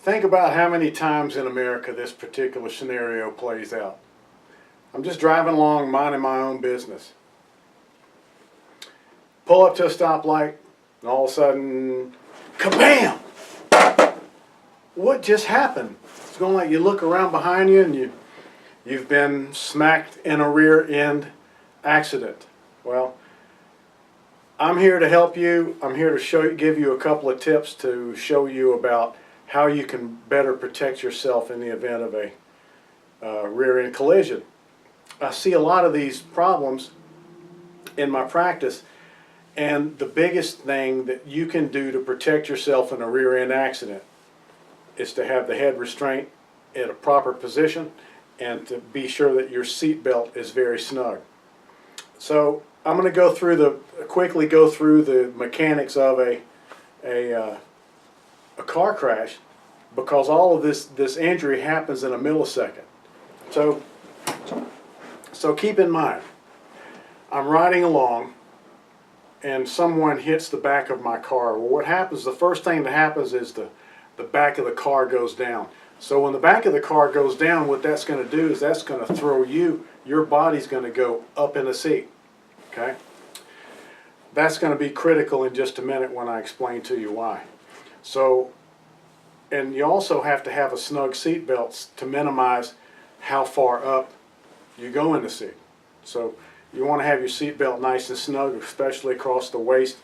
Think about how many times in America this particular scenario plays out. I'm just driving along, minding my own business. Pull up to a stoplight, and all of a sudden, kabam! What just happened? It's going like you look around behind you and you've been smacked in a rear end accident. Well, I'm here to help you. I'm here to give you a couple of tips to show you about how you can better protect yourself in the event of a rear end collision. I see a lot of these problems in my practice, and the biggest thing that you can do to protect yourself in a rear end accident is to have the head restraint in a proper position and to be sure that your seat belt is very snug. So I'm going to quickly go through the mechanics of a car crash, because all of this injury happens in a millisecond. So keep in mind, I'm riding along and someone hits the back of my car. Well, what happens, the first thing that happens is the back of the car goes down. So when the back of the car goes down, what that's going to do is that's going to throw your body's going to go up in the seat. Okay? That's going to be critical in just a minute when I explain to you why. So, and you also have to have a snug seat belt to minimize how far up you go in the seat. So you want to have your seat belt nice and snug, especially across the waist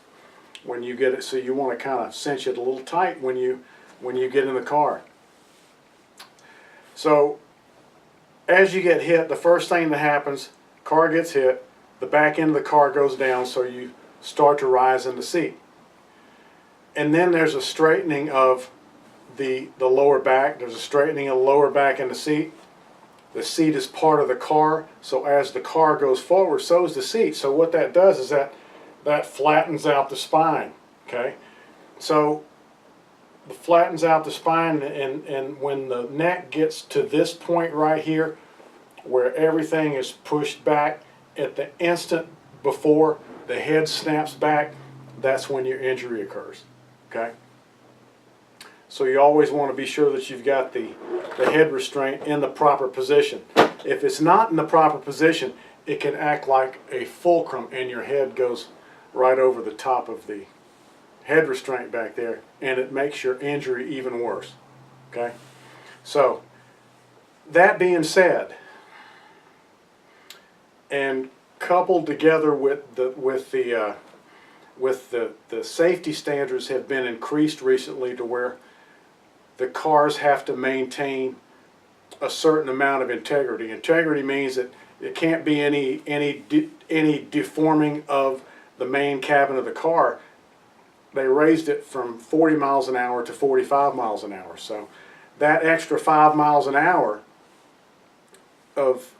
when you get it. So you want to kind of cinch it a little tight when you get in the car. So as you get hit, the first thing that happens, car gets hit, the back end of the car goes down, so you start to rise in the seat. And then there's a straightening of the lower back. There's a straightening of the lower back in the seat. The seat is part of the car, so as the car goes forward, so is the seat. So what that does is that flattens out the spine. Okay, so it flattens out the spine, and when the neck gets to this point right here, where everything is pushed back, at the instant before the head snaps back, that's when your injury occurs. Okay. So you always want to be sure that you've got the head restraint in the proper position. If it's not in the proper position, it can act like a fulcrum and your head goes right over the top of the head restraint back there, and it makes your injury even worse. Okay? So that being said, and coupled together with the safety standards have been increased recently to where the cars have to maintain a certain amount of integrity. Integrity means that it can't be any deforming of the main cabin of the car. They raised it from 40 miles an hour to 45 miles an hour. So that extra 5 miles an hour of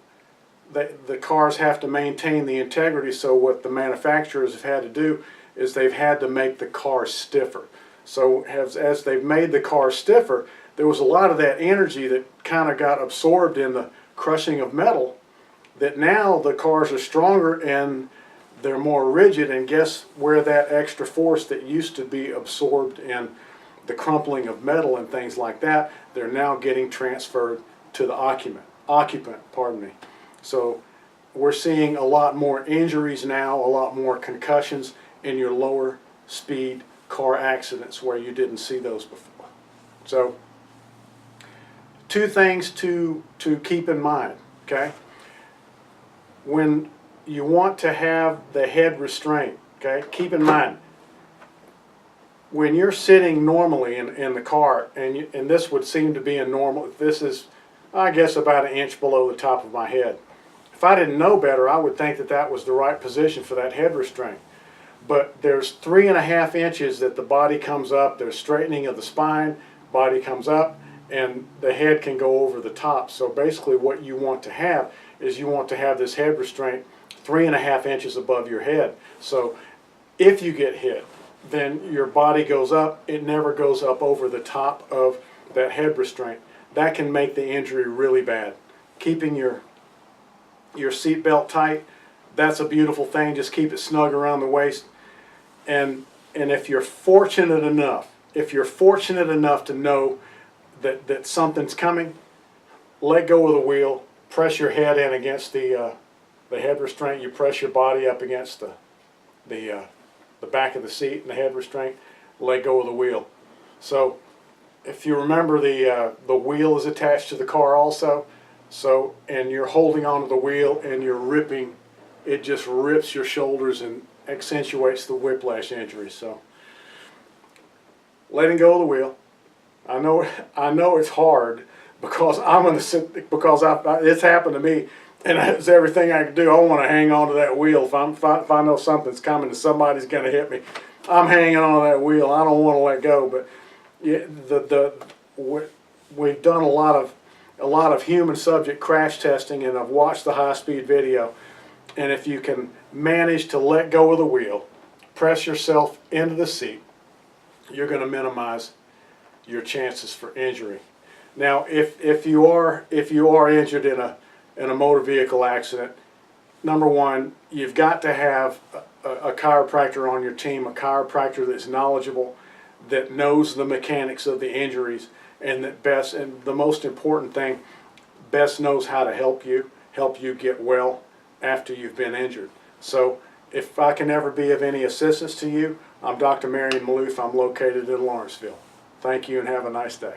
the cars have to maintain the integrity. So what the manufacturers have had to do is they've had to make the car stiffer. So as they've made the car stiffer, there was a lot of that energy that kind of got absorbed in the crushing of metal, that now the cars are stronger and they're more rigid, and guess where that extra force that used to be absorbed in the crumpling of metal and things like that, they're now getting transferred to the occupant. So we're seeing a lot more injuries now, a lot more concussions in your lower speed car accidents where you didn't see those before. So two things to keep in mind. Okay, when you want to have the head restraint, okay, keep in mind when you're sitting normally in the car, and this would seem to be a normal, this is I guess about an inch below the top of my head. If I didn't know better, I would think that that was the right position for that head restraint. But there's 3.5 inches that the body comes up, there's straightening of the spine, body comes up, and the head can go over the top. So basically what you want to have is you want to have this head restraint 3.5 inches above your head. So if you get hit, then your body goes up, it never goes up over the top of that head restraint. That can make the injury really bad. Keeping your seat belt tight, that's a beautiful thing. Just keep it snug around the waist. And if you're fortunate enough to know that something's coming, let go of the wheel, press your head in against the head restraint. You press your body up against the back of the seat and the head restraint, let go of the wheel. So if you remember, the wheel is attached to the car also. So, and you're holding onto the wheel and you're ripping, it just rips your shoulders and accentuates the whiplash injury. So letting go of the wheel. I know it's hard because I'm gonna sit, because it's happened to me, and it's everything I can do. I want to hang on to that wheel. If I know something's coming and somebody's gonna hit me, I'm hanging on to that wheel. I don't want to let go. But yeah, we've done a lot of human subject crash testing, and I've watched the high-speed video. And if you can manage to let go of the wheel, press yourself into the seat, you're going to minimize your chances for injury. Now, if you are injured in a motor vehicle accident, number one, you've got to have a chiropractor on your team, a chiropractor that's knowledgeable, that knows the mechanics of the injuries, and the most important thing, best knows how to help you get well after you've been injured. So if I can ever be of any assistance to you, I'm Dr. Maloof. I'm located in Lawrenceville. Thank you and have a nice day.